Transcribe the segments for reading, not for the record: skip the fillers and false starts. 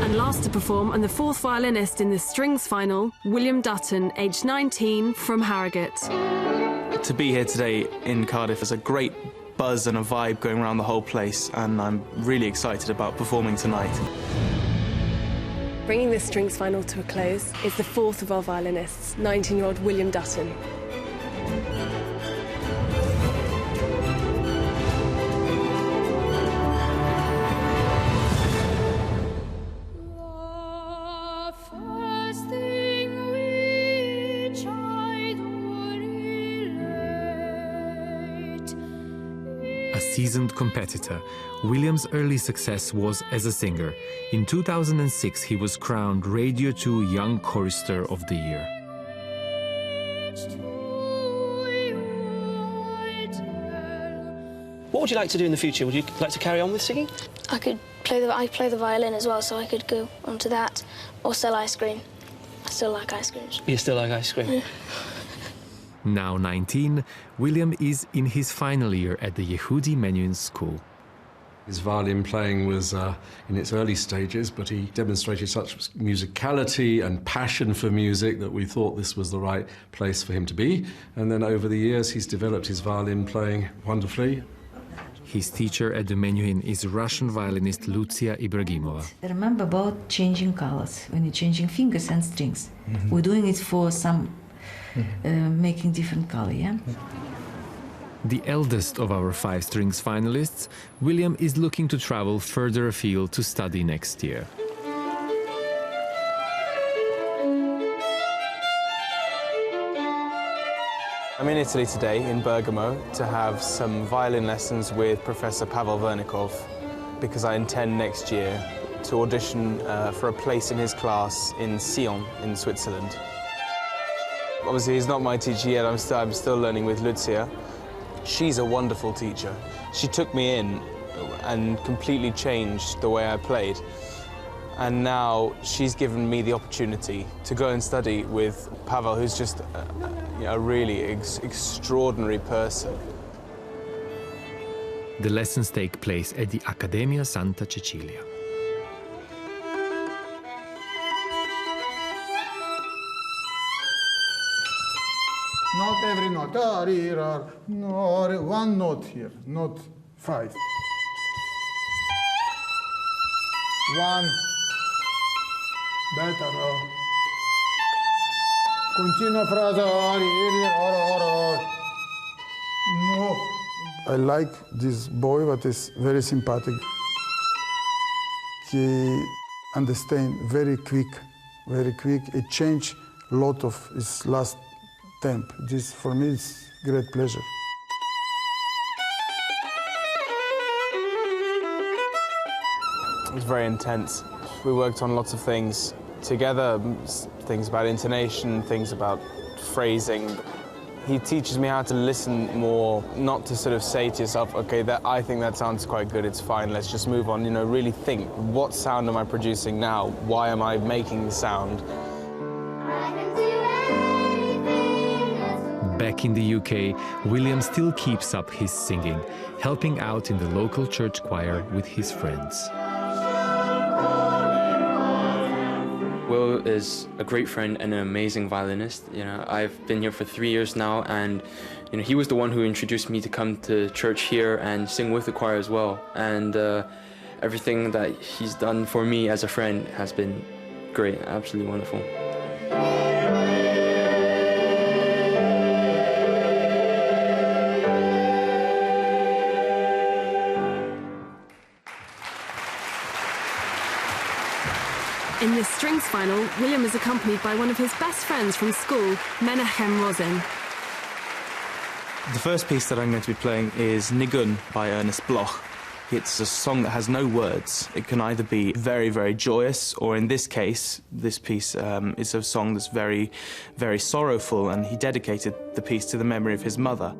And last to perform, and the fourth violinist in the strings final, William Dutton, aged 19, from Harrogate. To be here today in Cardiff is a great buzz and a vibe going around the whole place, and I'm really excited about performing tonight. Bringing this strings final to a close is the fourth of our violinists, 19-year-old William Dutton. A seasoned competitor, William's early success was as a singer. In 2006, he was crowned Radio 2 Young Chorister of the Year. What would you like to do in the future? Would you like to carry on with singing? I play the violin as well, so I could go onto that or sell ice cream. I still like ice creams. You still like ice cream? Yeah. Now 19, William is in his final year at the Yehudi Menuhin School. His violin playing was in its early stages, but he demonstrated such musicality and passion for music that we thought this was the right place for him to be. And then over the years, he's developed his violin playing wonderfully. His teacher at the Menuhin is Russian violinist Lucia Ibragimova. Remember about changing colors, when you're changing fingers and strings. We're doing it for some making different color, yeah? The eldest of our 5 strings finalists, William is looking to travel further afield to study next year. I'm in Italy today, in Bergamo, to have some violin lessons with Professor Pavel Vernikov, because I intend next year to audition for a place in his class in Sion, in Switzerland. Obviously, he's not my teacher yet. I'm still learning with Lucia. She's a wonderful teacher. She took me in and completely changed the way I played. And now she's given me the opportunity to go and study with Pavel, who's just a really extraordinary person. The lessons take place at the Accademia Santa Cecilia. Not every note. No, one note here, not 5. 1. Better. Continua frase. No. I like this boy, but is very sympathetic. He understands very quick. It changed a lot of his last temp. This, for me, is great pleasure. It was very intense. We worked on lots of things together, things about intonation, things about phrasing. He teaches me how to listen more, not to sort of say to yourself, okay, I think that sounds quite good, it's fine, let's just move on. You know, really think, what sound am I producing now? Why am I making the sound? Back in the UK, William still keeps up his singing, helping out in the local church choir with his friends. Will is a great friend and an amazing violinist. You know, I've been here for 3 years now, and you know, he was the one who introduced me to come to church here and sing with the choir as well. And everything that he's done for me as a friend has been great, absolutely wonderful. In this strings final, William is accompanied by one of his best friends from school, Menahem Rosin. The first piece that I'm going to be playing is Nigun by Ernest Bloch. It's a song that has no words. It can either be very, very joyous, or in this case, this piece is a song that's very, very sorrowful, and he dedicated the piece to the memory of his mother.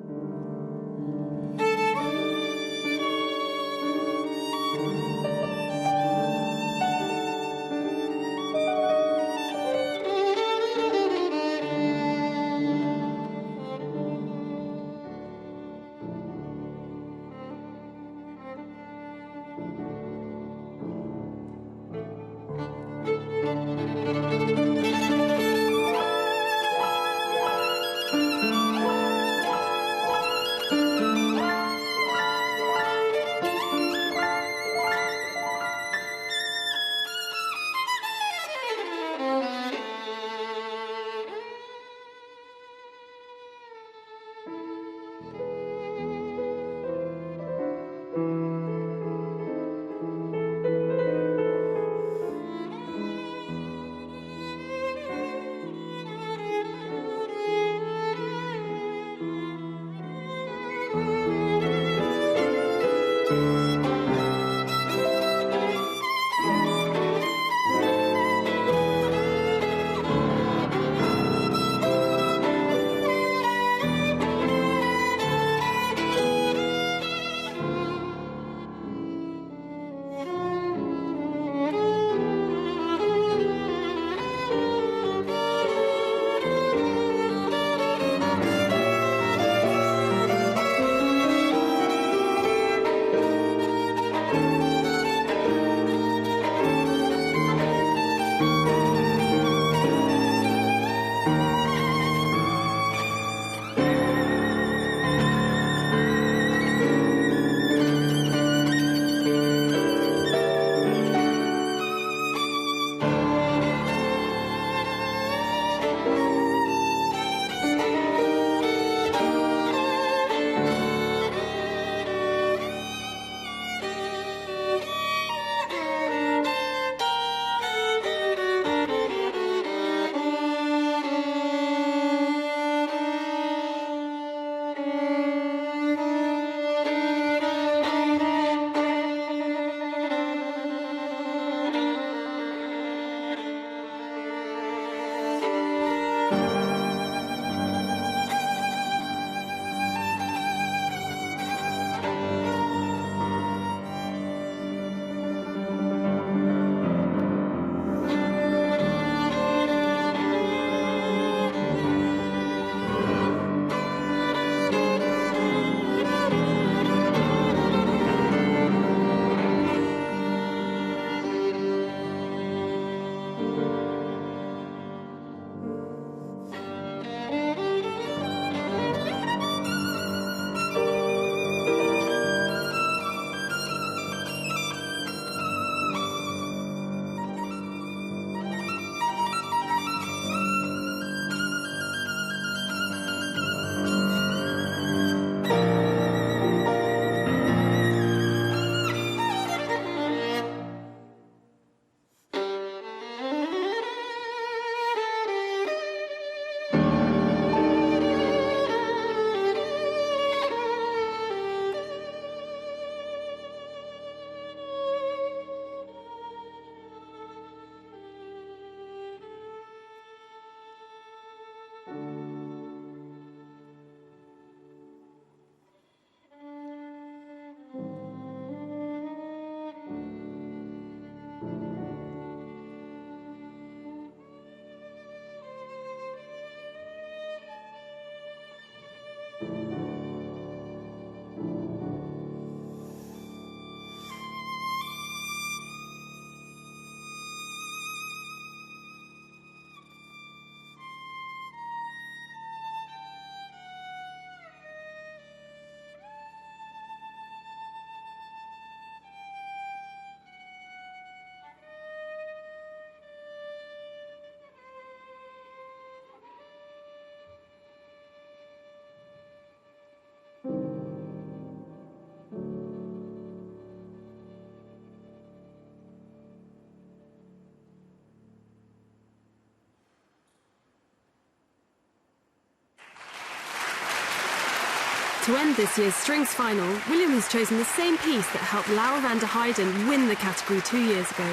To end this year's strings final, William has chosen the same piece that helped Laura van der Heijden win the category 2 years ago.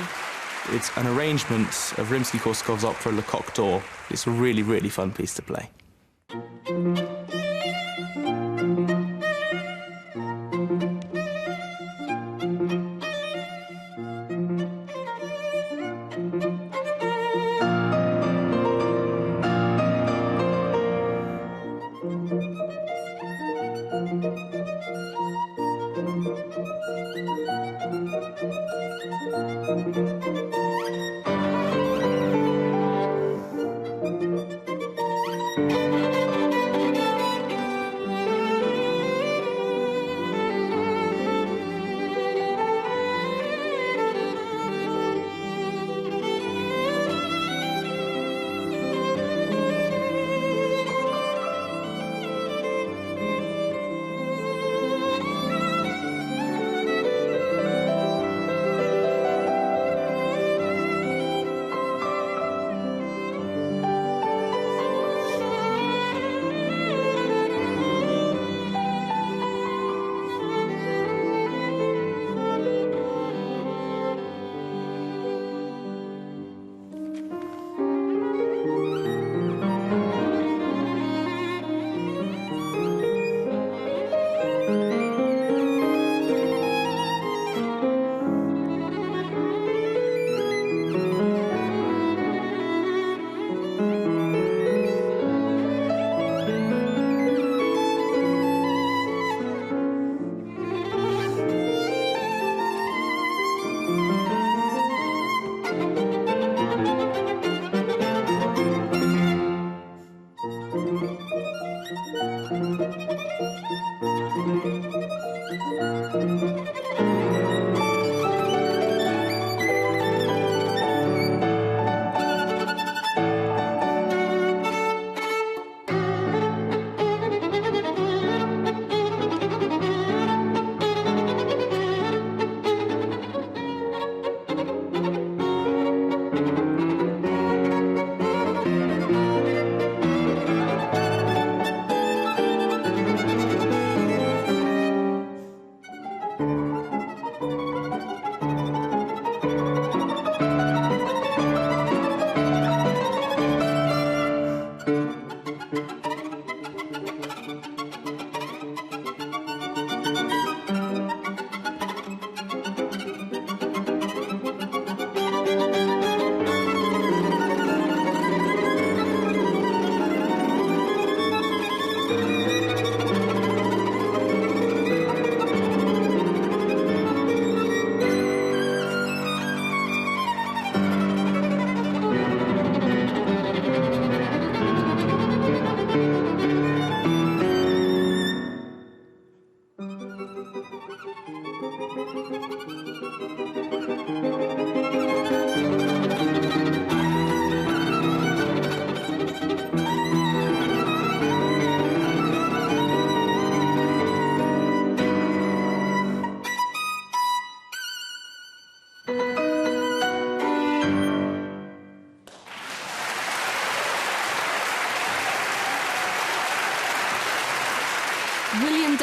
It's an arrangement of Rimsky-Korsakov's opera Le Coq d'Or. It's a really, really fun piece to play.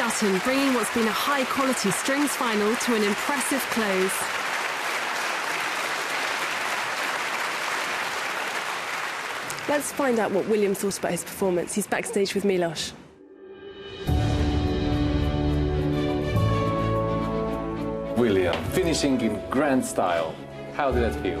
Dutton bringing what's been a high-quality strings final to an impressive close. Let's find out what William thought about his performance. He's backstage with Milos. William, finishing in grand style. How did that feel?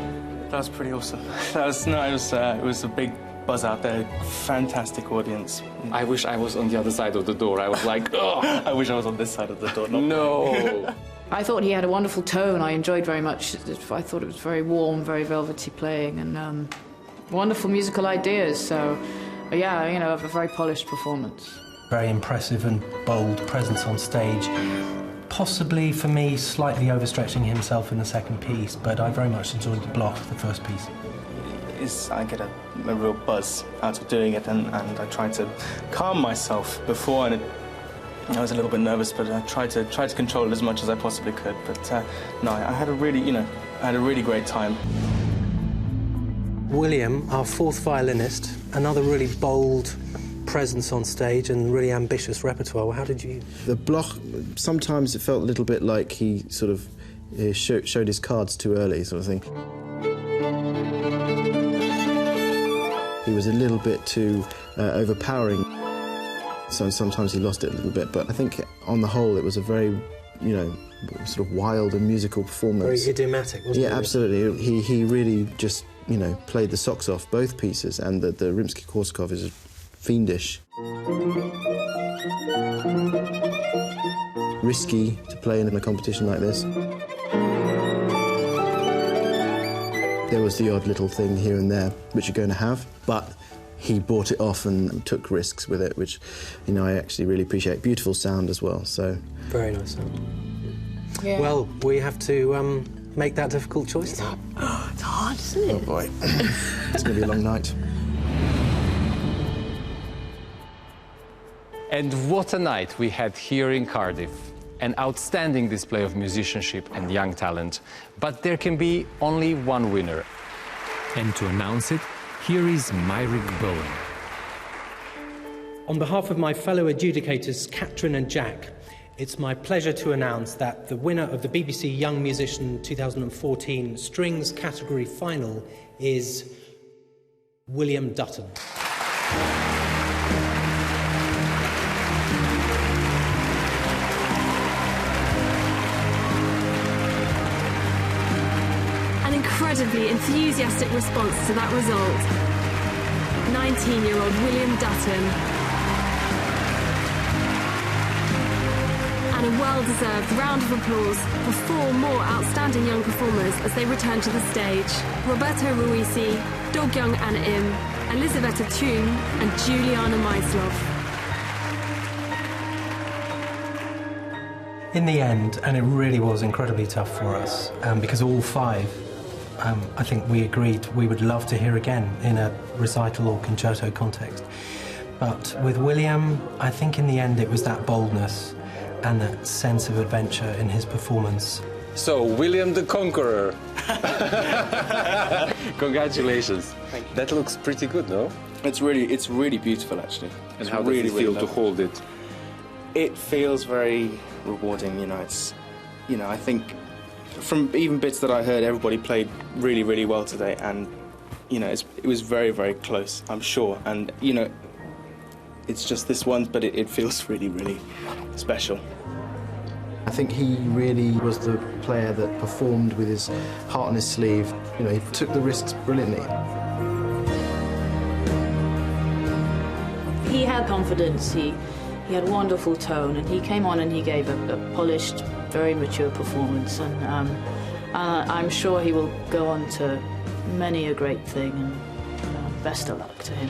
That was pretty awesome. It was a big buzz out there. Fantastic audience. I wish I was on the other side of the door. I was like, oh! I wish I was on this side of the door. No! I thought he had a wonderful tone. I enjoyed very much. I thought it was very warm, very velvety playing, and wonderful musical ideas. So, yeah, you know, a very polished performance. Very impressive and bold presence on stage. Possibly, for me, slightly overstretching himself in the second piece, but I very much enjoyed the Bloch, the first piece. I get a real buzz out of doing it, and I tried to calm myself before, and I was a little bit nervous, but I tried to control it as much as I possibly could. But no, I had a really great time. William, our fourth violinist, another really bold presence on stage and really ambitious repertoire. How did you... The Bloch, sometimes it felt a little bit like he sort of showed his cards too early, sort of thing. He was a little bit too overpowering, so sometimes he lost it a little bit, but I think on the whole it was a very, you know, sort of wild and musical performance. Very idiomatic, wasn't it? Yeah, absolutely. He really just, you know, played the socks off both pieces, and the Rimsky-Korsakov is fiendish. Risky to play in a competition like this. There was the odd little thing here and there which you're going to have, but he brought it off and took risks with it, which, you know, I actually really appreciate. Beautiful sound as well, so... Very nice sound. Yeah. Well, we have to make that difficult choice now. It's hard, isn't it? Oh, boy. It's going to be a long night. And what a night we had here in Cardiff. An outstanding display of musicianship and young talent. But there can be only one winner. And to announce it, here is Myrick Bowen. On behalf of my fellow adjudicators, Katrin and Jack, it's my pleasure to announce that the winner of the BBC Young Musician 2014 Strings category final is William Dutton. Incredibly enthusiastic response to that result. 19-year-old William Dutton. And a well-deserved round of applause for four more outstanding young performers as they return to the stage. Roberto Ruisi, Dog-Young Anna Im, Elisabetta Thun and Juliana Maislov. In the end, and it really was incredibly tough for us, because all five, I think we agreed we would love to hear again in a recital or concerto context. But with William, I think in the end it was that boldness and that sense of adventure in his performance. So, William the Conqueror. Congratulations. Thank you. That looks pretty good, no? It's really beautiful, actually. And how does it feel to hold it? It feels very rewarding, you know. It's, you know, I think from even bits that I heard, everybody played really well today, and, you know, it was very close, I'm sure. And, you know, it's just this one, but it feels really special. I think he really was the player that performed with his heart on his sleeve. You know, he took the risks brilliantly. He had confidence, he had wonderful tone, and he came on and he gave a polished, very mature performance, and I'm sure he will go on to many a great thing, and best of luck to him.